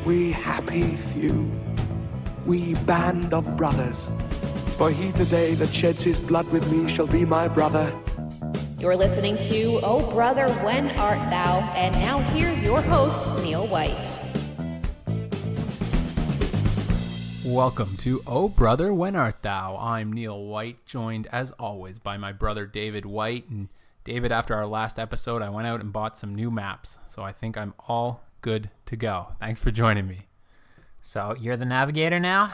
We happy few, we band of brothers. For he today that sheds his blood with me shall be my brother. You're listening to Oh Brother, When Art Thou? And now here's your host, Neil White. Welcome to Oh Brother, When Art Thou? I'm Neil White, joined as always by my brother David White. And David, after our last episode, I went out and bought some new maps, so I think I'm all good to go. Thanks for joining me. So you're the navigator now?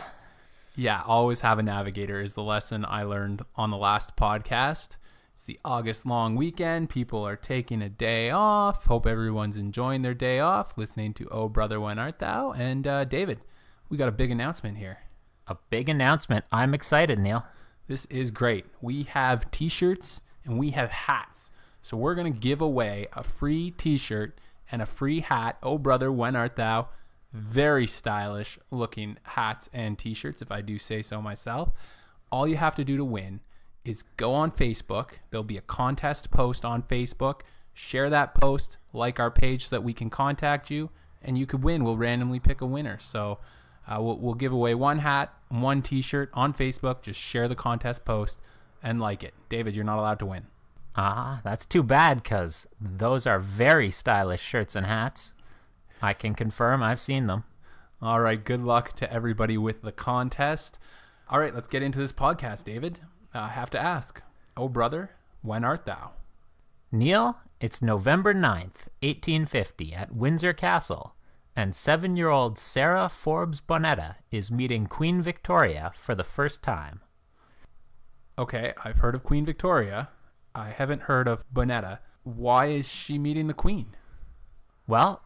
Yeah, always have a navigator is the lesson I learned on the last podcast. It's the August long weekend. People are taking a day off. Hope everyone's enjoying their day off, listening to Oh Brother, When Art Thou? And David, we got a big announcement here. A big announcement. I'm excited, Neil. This is great. We have t-shirts and we have hats. So we're going to give away a free t-shirt and a free hat. Oh Brother, When Art Thou? Very stylish looking hats and t-shirts, if I do say so myself. All you have to do to win is go on Facebook. There'll be a contest post on Facebook. Share that post, like our page so that we can contact you, and you could win. We'll randomly pick a winner. So we'll give away one hat, one t-shirt on Facebook. Just share the contest post and like it. David, you're not allowed to win. That's too bad, because those are very stylish shirts and hats. I can confirm I've seen them. All right, good luck to everybody with the contest. All right, let's get into this podcast, David. I have to ask, oh brother, when art thou? Neil, it's November 9th, 1850 at Windsor Castle, and 7-year-old Sarah Forbes Bonetta is meeting Queen Victoria for the first time. Okay, I've heard of Queen Victoria. I haven't heard of Bonetta. Why is she meeting the Queen? Well,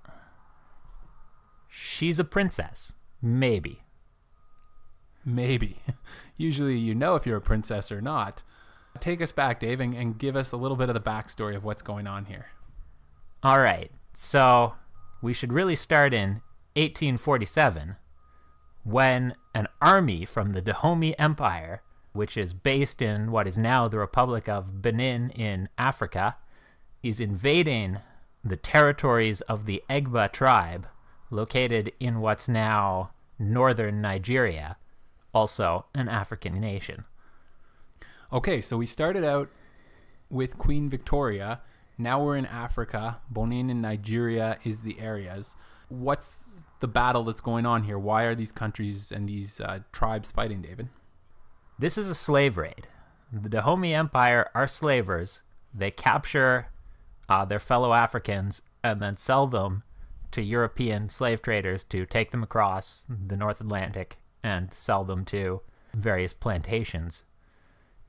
she's a princess. Maybe. Maybe. Usually you know if you're a princess or not. Take us back, Dave, and give us a little bit of the backstory of what's going on here. All right, so we should really start in 1847, when an army from the Dahomey Empire, which is based in what is now the Republic of Benin in Africa, is invading the territories of the Egba tribe, located in what's now northern Nigeria, also an African nation. Okay, so we started out with Queen Victoria. Now we're in Africa. Benin and Nigeria is the areas. What's the battle that's going on here? Why are these countries and these tribes fighting, David? This is a slave raid. The Dahomey Empire are slavers. They capture their fellow Africans and then sell them to European slave traders to take them across the North Atlantic and sell them to various plantations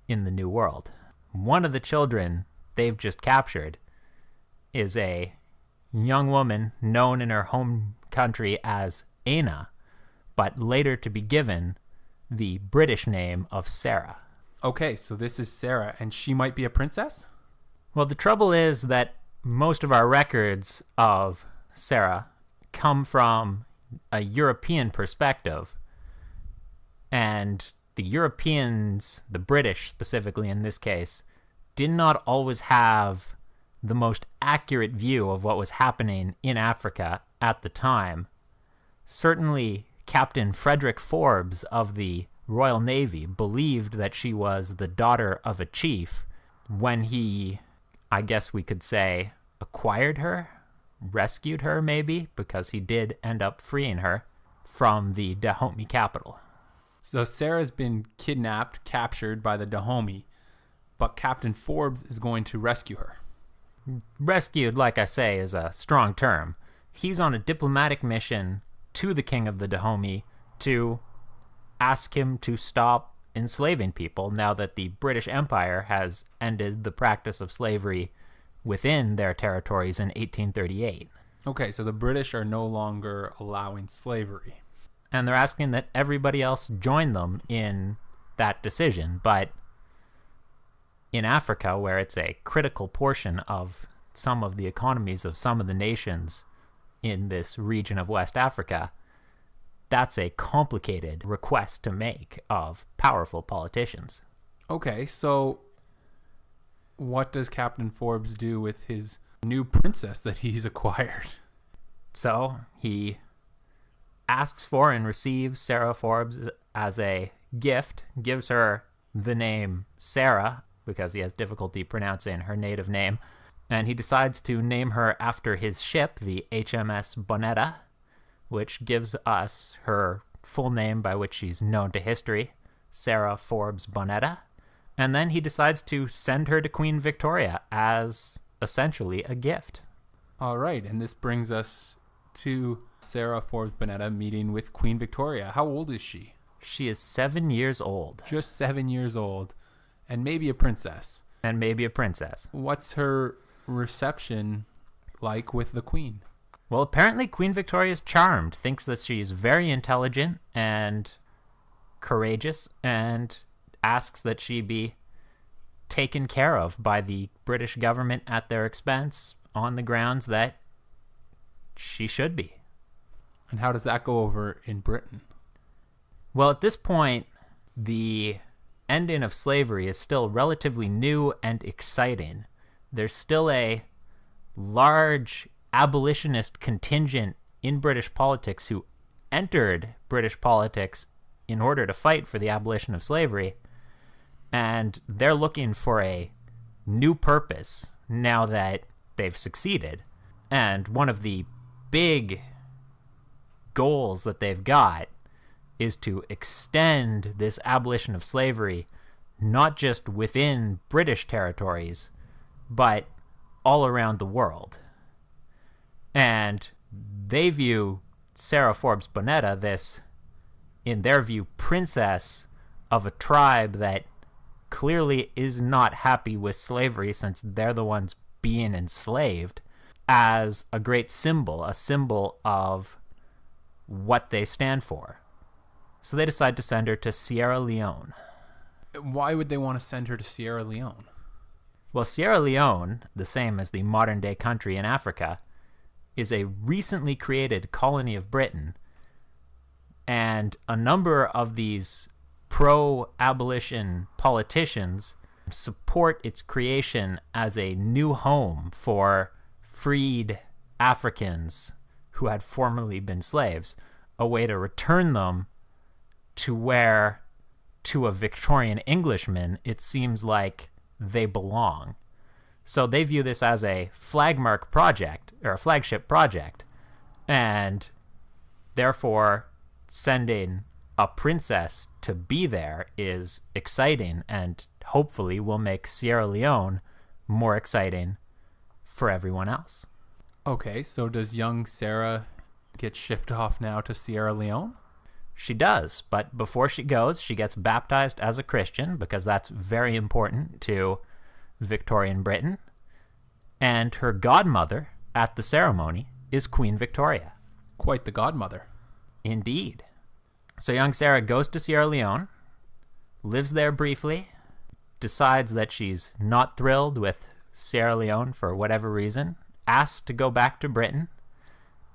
in the New World. One of the children they've just captured is a young woman known in her home country as Aina, but later to be given the British name of Sarah. Okay, so this is Sarah, and she might be a princess? Well, the trouble is that most of our records of Sarah come from a European perspective, and the Europeans, the British specifically in this case, did not always have the most accurate view of what was happening in Africa at the time. Certainly, Captain Frederick Forbes of the Royal Navy believed that she was the daughter of a chief when he, I guess we could say, acquired her, rescued her maybe, because he did end up freeing her from the Dahomey capital. So Sarah's been kidnapped, captured by the Dahomey, but Captain Forbes is going to rescue her. Rescued, like I say, is a strong term. He's on a diplomatic mission to the king of the Dahomey to ask him to stop enslaving people now that the British Empire has ended the practice of slavery within their territories in 1838. Okay, so the British are no longer allowing slavery. And they're asking that everybody else join them in that decision. But in Africa, where it's a critical portion of some of the economies of some of the nations in this region of West Africa, that's a complicated request to make of powerful politicians. Okay, so what does Captain Forbes do with his new princess that he's acquired? So he asks for and receives Sarah Forbes as a gift, gives her the name Sarah because he has difficulty pronouncing her native name, and he decides to name her after his ship, the HMS Bonetta, which gives us her full name by which she's known to history, Sarah Forbes Bonetta. And then he decides to send her to Queen Victoria as essentially a gift. All right, and this brings us to Sarah Forbes Bonetta meeting with Queen Victoria. How old is she? She is 7 years old. Just 7 years old, and maybe a princess. And maybe a princess. What's her reception like with the Queen? Well, apparently Queen Victoria is charmed, thinks that she's very intelligent and courageous, and asks that she be taken care of by the British government at their expense on the grounds that she should be. And how does that go over in Britain? Well, at this point, the ending of slavery is still relatively new and exciting. There's still a large abolitionist contingent in British politics who entered British politics in order to fight for the abolition of slavery, and they're looking for a new purpose now that they've succeeded. And one of the big goals that they've got is to extend this abolition of slavery not just within British territories, but all around the world. And they view Sarah Forbes Bonetta, this, in their view, princess of a tribe that clearly is not happy with slavery since they're the ones being enslaved, as a great symbol, a symbol of what they stand for. So they decide to send her to Sierra Leone. Why would they want to send her to Sierra Leone? Well, Sierra Leone, the same as the modern-day country in Africa, is a recently created colony of Britain, and a number of these pro-abolition politicians support its creation as a new home for freed Africans who had formerly been slaves, a way to return them to where, to a Victorian Englishman, it seems like they belong. So they view this as a flagship project, and therefore sending a princess to be there is exciting and hopefully will make Sierra Leone more exciting for everyone else. Okay, so does young Sarah get shipped off now to Sierra Leone? She does, but before she goes, she gets baptized as a Christian because that's very important to Victorian Britain. And her godmother at the ceremony is Queen Victoria. Quite the godmother. Indeed. So young Sarah goes to Sierra Leone, lives there briefly, decides that she's not thrilled with Sierra Leone for whatever reason, asks to go back to Britain,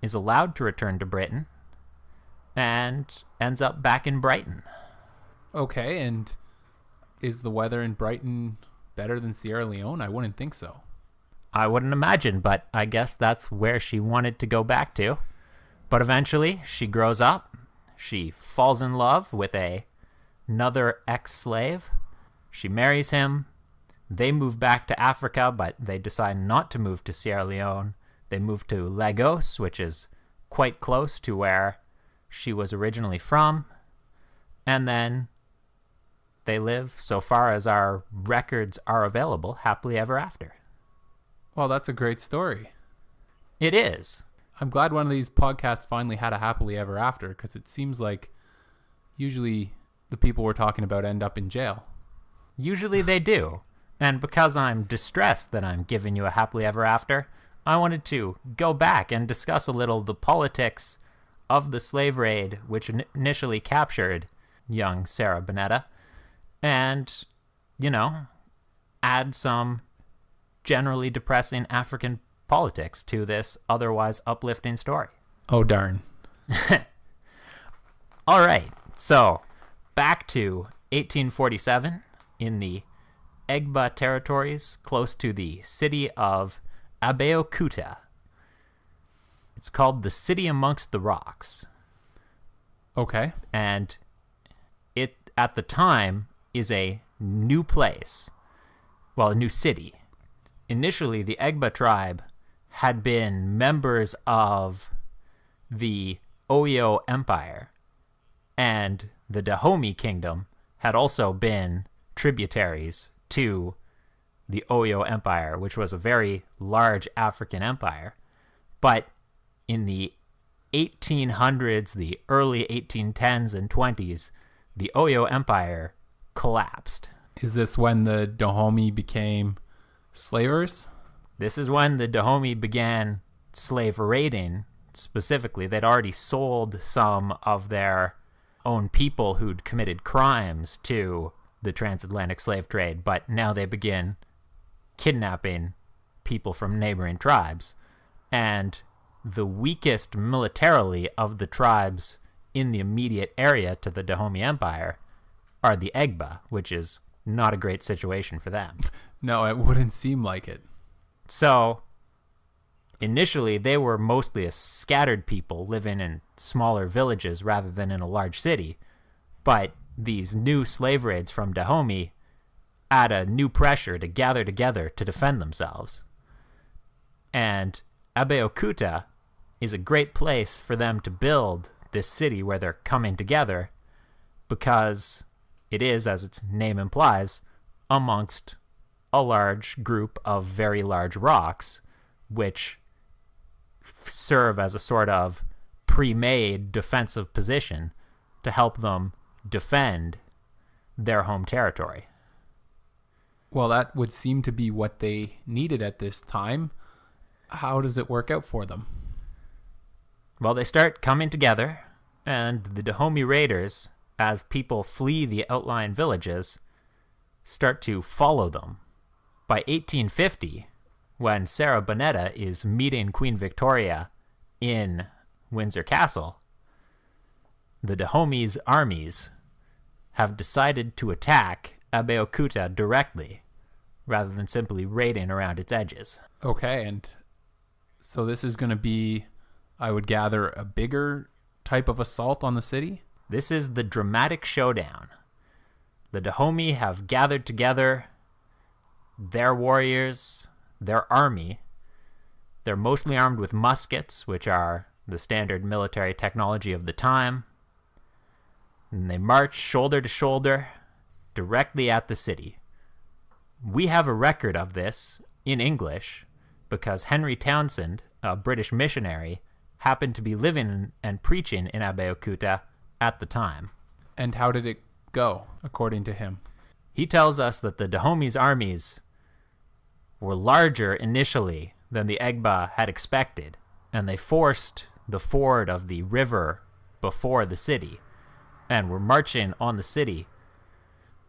is allowed to return to Britain, and ends up back in Brighton. Okay, and is the weather in Brighton better than Sierra Leone? I wouldn't think so. I wouldn't imagine, but I guess that's where she wanted to go back to. But eventually, she grows up. She falls in love with another ex-slave. She marries him. They move back to Africa, but they decide not to move to Sierra Leone. They move to Lagos, which is quite close to where she was originally from. And then they live, so far as our records are available, happily ever after. Well, that's a great story. It is. I'm glad one of these podcasts finally had a happily ever after, because it seems like usually the people we're talking about end up in jail. Usually they do. And because I'm distressed that I'm giving you a happily ever after, I wanted to go back and discuss a little the politics of the slave raid which initially captured young Sarah Bonetta, and, add some generally depressing African politics to this otherwise uplifting story. Oh, darn. All right, so back to 1847 in the Egba territories close to the city of Abeokuta. It's called the City Amongst the Rocks. Okay. And it, at the time, is a new place. Well, a new city. Initially, the Egba tribe had been members of the Oyo Empire, and the Dahomey Kingdom had also been tributaries to the Oyo Empire, which was a very large African empire. But in the 1800s, the early 1810s and 20s, the Oyo Empire collapsed. Is this when the Dahomey became slavers? This is when the Dahomey began slave raiding. Specifically, they'd already sold some of their own people who'd committed crimes to the transatlantic slave trade, but now they begin kidnapping people from neighboring tribes. And the weakest militarily of the tribes in the immediate area to the Dahomey Empire are the Egba, which is not a great situation for them. No, it wouldn't seem like it. So, initially, they were mostly a scattered people living in smaller villages rather than in a large city. But these new slave raids from Dahomey add a new pressure to gather together to defend themselves. And Abeokuta is a great place for them to build this city where they're coming together, because it is, as its name implies, amongst a large group of very large rocks, which serve as a sort of pre-made defensive position to help them defend their home territory. Well, that would seem to be what they needed at this time. How does it work out for them? Well, they start coming together, and the Dahomey raiders, as people flee the outlying villages, start to follow them. By 1850, when Sarah Bonetta is meeting Queen Victoria in Windsor Castle, the Dahomey's armies have decided to attack Abeokuta directly, rather than simply raiding around its edges. Okay, and so this is going to be, I would gather, a bigger type of assault on the city? This is the dramatic showdown. The Dahomey have gathered together their warriors, their army. They're mostly armed with muskets, which are the standard military technology of the time. And they march shoulder to shoulder directly at the city. We have a record of this in English because Henry Townsend, a British missionary, happened to be living and preaching in Abeokuta at the time. And how did it go, according to him? He tells us that the Dahomey's armies were larger initially than the Egba had expected, and they forced the ford of the river before the city and were marching on the city.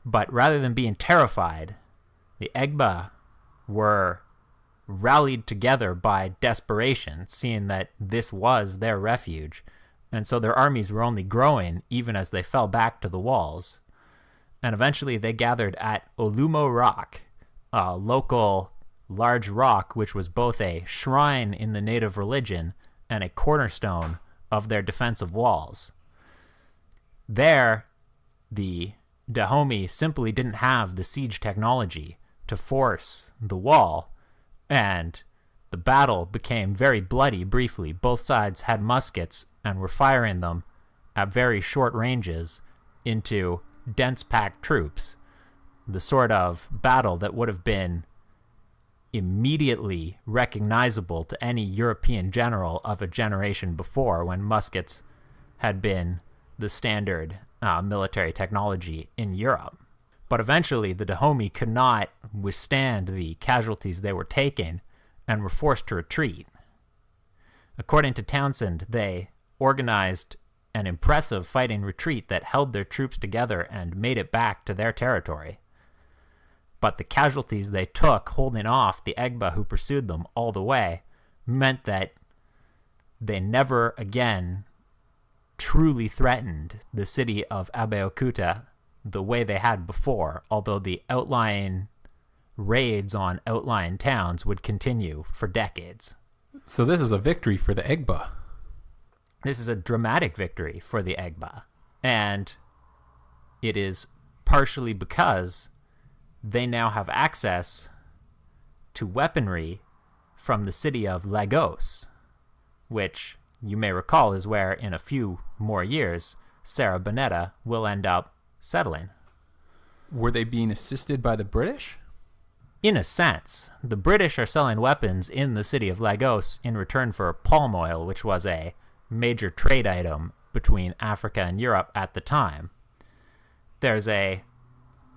But rather than being terrified, the Egba were rallied together by desperation, seeing that this was their refuge, and so their armies were only growing even as they fell back to the walls. And eventually they gathered at Olumo Rock, a local large rock which was both a shrine in the native religion and a cornerstone of their defensive walls. There, the Dahomey simply didn't have the siege technology to force the wall, and the battle became very bloody briefly. Both sides had muskets and were firing them at very short ranges into dense packed troops, the sort of battle that would have been immediately recognizable to any European general of a generation before, when muskets had been the standard military technology in Europe. But eventually the Dahomey could not withstand the casualties they were taking and were forced to retreat. According to Townsend, they organized an impressive fighting retreat that held their troops together and made it back to their territory. But the casualties they took holding off the Egba who pursued them all the way meant that they never again truly threatened the city of Abeokuta the way they had before, although the outlying raids on outlying towns would continue for decades. So this is a victory for the Egba. This is a dramatic victory for the Egba, and it is partially because they now have access to weaponry from the city of Lagos, which you may recall is where, in a few more years, Sarah Bonetta will end up settling. Were they being assisted by the British? In a sense, the British are selling weapons in the city of Lagos in return for palm oil, which was a major trade item between Africa and Europe at the time. There's a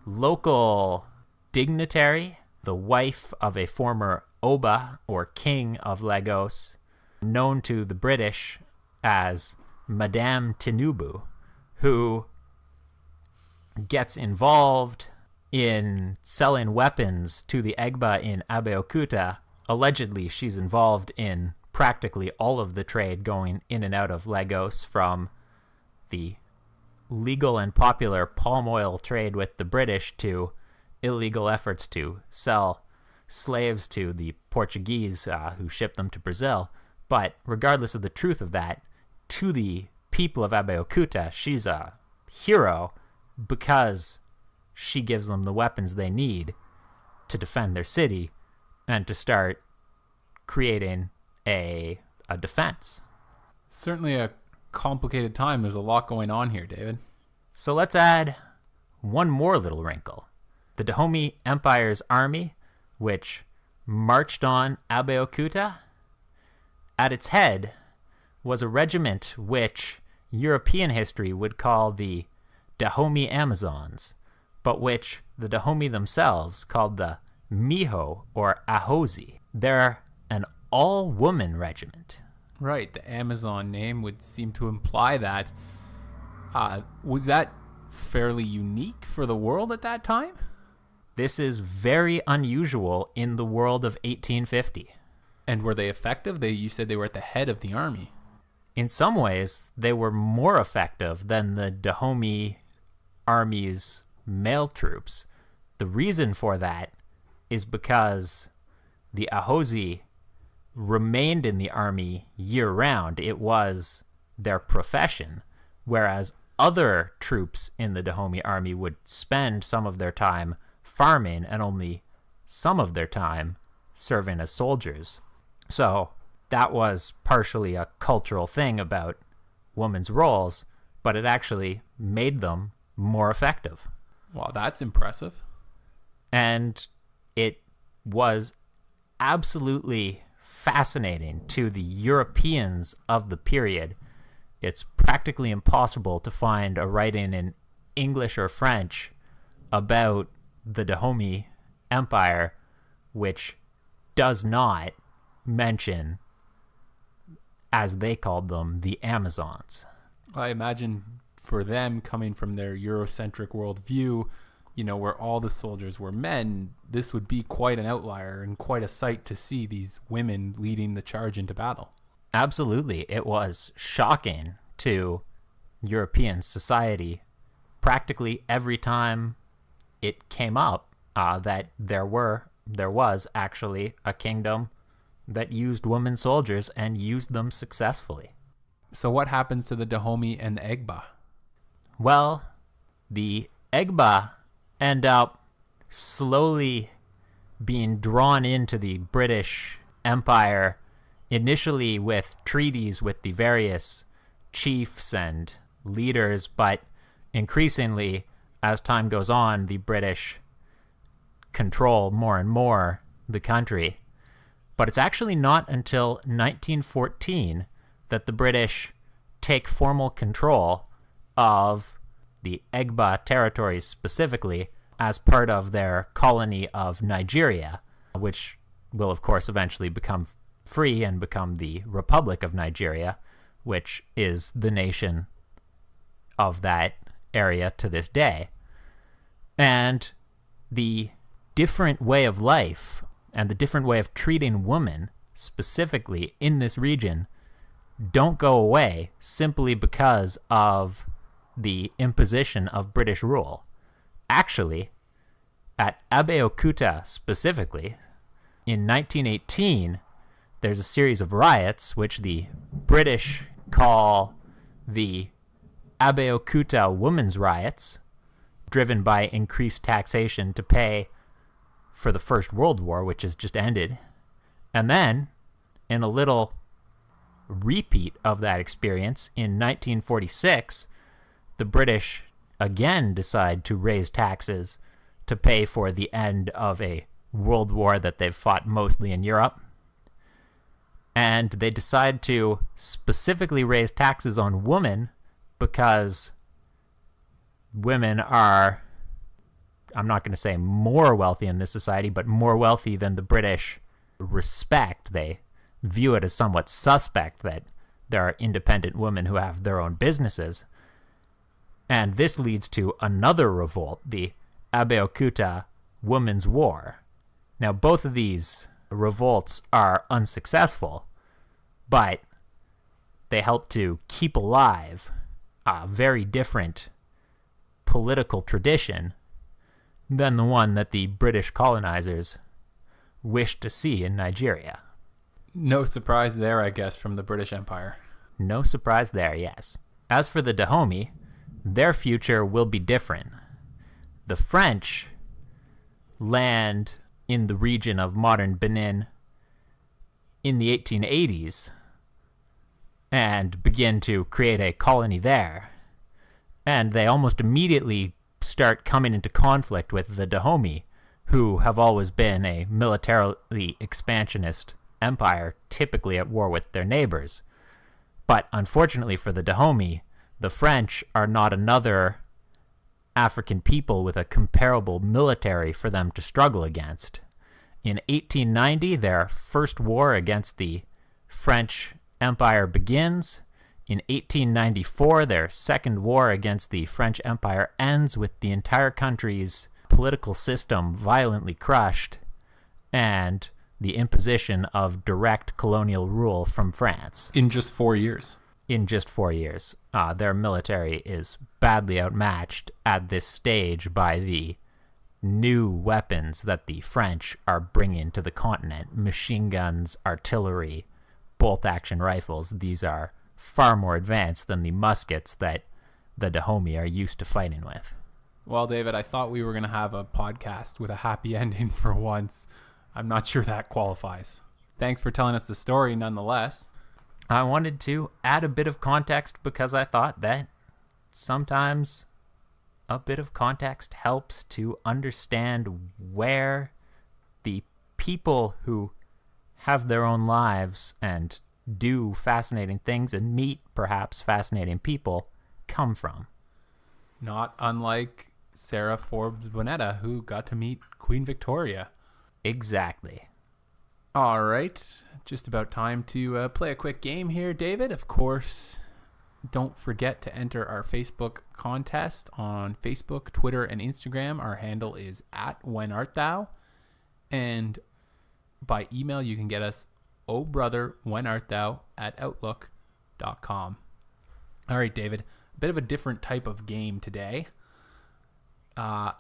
local dignitary, the wife of a former Oba, or king of Lagos, known to the British as Madame Tinubu, who gets involved in selling weapons to the Egba in Abeokuta. Allegedly, she's involved in practically all of the trade going in and out of Lagos, from the legal and popular palm oil trade with the British to illegal efforts to sell slaves to the Portuguese who shipped them to Brazil. But regardless of the truth of that, to the people of Abeokuta, she's a hero because she gives them the weapons they need to defend their city and to start creating a defense. Certainly a complicated time. There's a lot going on here, David. So let's add one more little wrinkle. The Dahomey Empire's army, which marched on Abeokuta, at its head was a regiment which European history would call the Dahomey Amazons, but which the Dahomey themselves called the Miho, or Ahozi. They're an all-woman regiment. Right, the Amazon name would seem to imply that. Was that fairly unique for the world at that time? This is very unusual in the world of 1850. And were they effective? You said they were at the head of the army. In some ways, they were more effective than the Dahomey army's male troops. The reason for that is because the Ahozi remained in the army year-round. It was their profession, whereas other troops in the Dahomey army would spend some of their time farming and only some of their time serving as soldiers. So that was partially a cultural thing about women's roles, but it actually made them more effective. Wow, that's impressive. And it was absolutely fascinating to the Europeans of the period. It's practically impossible to find a writing in English or French about the Dahomey Empire which does not mention, as they called them, the Amazons. I imagine for them, coming from their Eurocentric worldview, where all the soldiers were men, this would be quite an outlier and quite a sight to see these women leading the charge into battle. Absolutely. It was shocking to European society practically every time it came up that there was actually a kingdom that used women soldiers and used them successfully. So what happens to the Dahomey and the Egba? Well, the Egba end up slowly being drawn into the British Empire, initially with treaties with the various chiefs and leaders, but increasingly, as time goes on, the British control more and more the country. But it's actually not until 1914 that the British take formal control of the Egba territories specifically as part of their colony of Nigeria, which will of course eventually become free and become the Republic of Nigeria, which is the nation of that area to this day. And the different way of life and the different way of treating women specifically in this region don't go away simply because of the imposition of British rule. Actually, at Abeokuta specifically, in 1918, there's a series of riots which the British call the Abeokuta women's riots, driven by increased taxation to pay for the First World War, which has just ended. And then, in a little repeat of that experience, in 1946, the British again decide to raise taxes to pay for the end of a world war that they've fought mostly in Europe. And they decide to specifically raise taxes on women because women are, I'm not going to say more wealthy in this society, but more wealthy than the British respect. They view it as somewhat suspect that there are independent women who have their own businesses. And this leads to another revolt, the Abeokuta Women's War. Now, both of these revolts are unsuccessful, but they help to keep alive a very different political tradition than the one that the British colonizers wished to see in Nigeria. No surprise there, I guess, from the British Empire. No surprise there, yes. As for the Dahomey, their future will be different. The French land in the region of modern Benin in the 1880s and begin to create a colony there. And they almost immediately start coming into conflict with the Dahomey, who have always been a militarily expansionist empire, typically at war with their neighbors. But unfortunately for the Dahomey, the French are not another African people with a comparable military for them to struggle against. In 1890, their first war against the French Empire begins. In 1894, their second war against the French Empire ends with the entire country's political system violently crushed and the imposition of direct colonial rule from France. In just 4 years. In just 4 years. Their military is badly outmatched at this stage by the new weapons that the French are bringing to the continent. Machine guns, artillery, bolt-action rifles. These are far more advanced than the muskets that the Dahomey are used to fighting with. Well, David, I thought we were going to have a podcast with a happy ending for once. I'm not sure that qualifies. Thanks for telling us the story nonetheless. I wanted to add a bit of context because I thought that sometimes a bit of context helps to understand where the people who have their own lives and do fascinating things and meet perhaps fascinating people come from. Not unlike Sarah Forbes Bonetta, who got to meet Queen Victoria. Exactly. All right, just about time to play a quick game here, David. Of course, don't forget to enter our Facebook contest on Facebook, Twitter, and Instagram. Our handle is @WhenArtThou. And by email, you can get us obrotherwhenartthou@outlook.com. All right, David, a bit of a different type of game today. I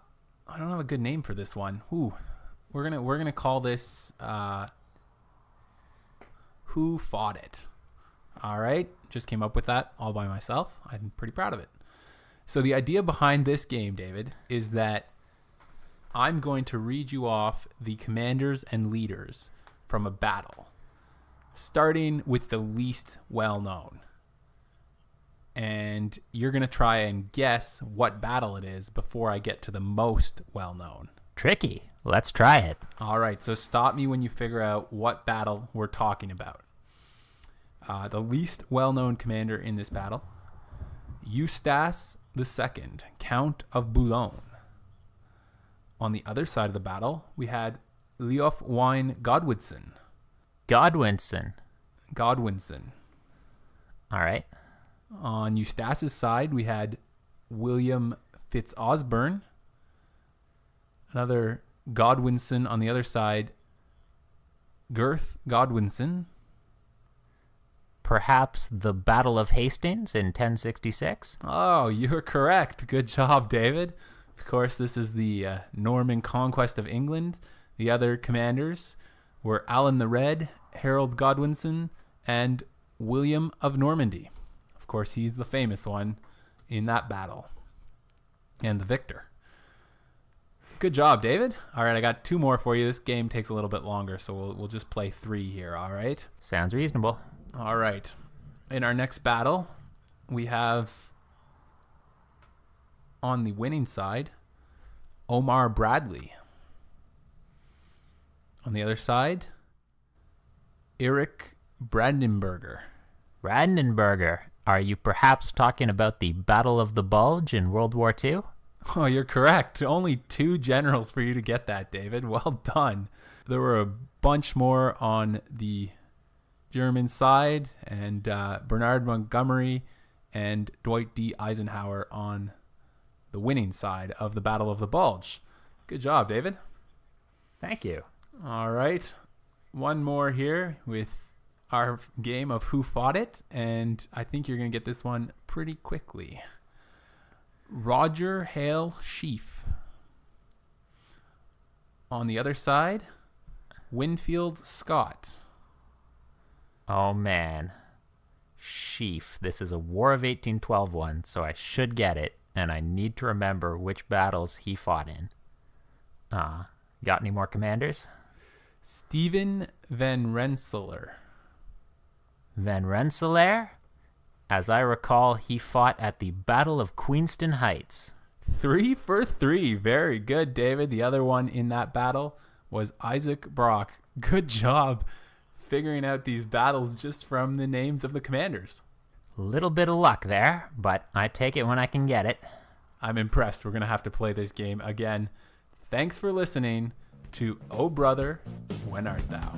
don't have a good name for this one. We're gonna call this Who Fought It? All right, just came up with that all by myself. I'm pretty proud of it. So the idea behind this game, David, is that I'm going to read you off the commanders and leaders from a battle, starting with the least well-known. And you're going to try and guess what battle it is before I get to the most well-known. Tricky. Let's try it. All right, so stop me when you figure out what battle we're talking about. The least well-known commander in this battle, Eustace II, Count of Boulogne. On the other side of the battle, we had Leofwine Godwinson. Godwinson. All right. On Eustace's side, we had William Fitzosborne. Another Godwinson on the other side, Gurth Godwinson. Perhaps the Battle of Hastings in 1066? Oh, you're correct. Good job, David. Of course, this is the Norman conquest of England. The other commanders were Alan the Red, Harold Godwinson, and William of Normandy. course, he's the famous one in that battle and the victor. Good job, David. All right, I got 2 more for you. This game takes a little bit longer, so we'll just play 3 here, all right? Sounds reasonable. All right. In our next battle, we have on the winning side, Omar Bradley. On the other side, Eric Brandenburger. Brandenburger. Are you perhaps talking about the Battle of the Bulge in World War II? Oh, you're correct. Only 2 generals for you to get that, David. Well done. There were a bunch more on the German side, and Bernard Montgomery and Dwight D. Eisenhower on the winning side of the Battle of the Bulge. Good job, David. Thank you. All right. One more here with our game of Who Fought It, and I think you're going to get this one pretty quickly. Roger Hale Sheaf. On the other side, Winfield Scott. Oh, man. Sheaf. This is a War of 1812 one, so I should get it, and I need to remember which battles he fought in. Got any more commanders? Stephen Van Rensselaer. Van Rensselaer? As I recall, he fought at the Battle of Queenston Heights. 3 for 3. Very good, David. The other one in that battle was Isaac Brock. Good job figuring out these battles just from the names of the commanders. Little bit of luck there, but I take it when I can get it. I'm impressed. We're going to have to play this game again. Thanks for listening to Oh Brother, When Art Thou?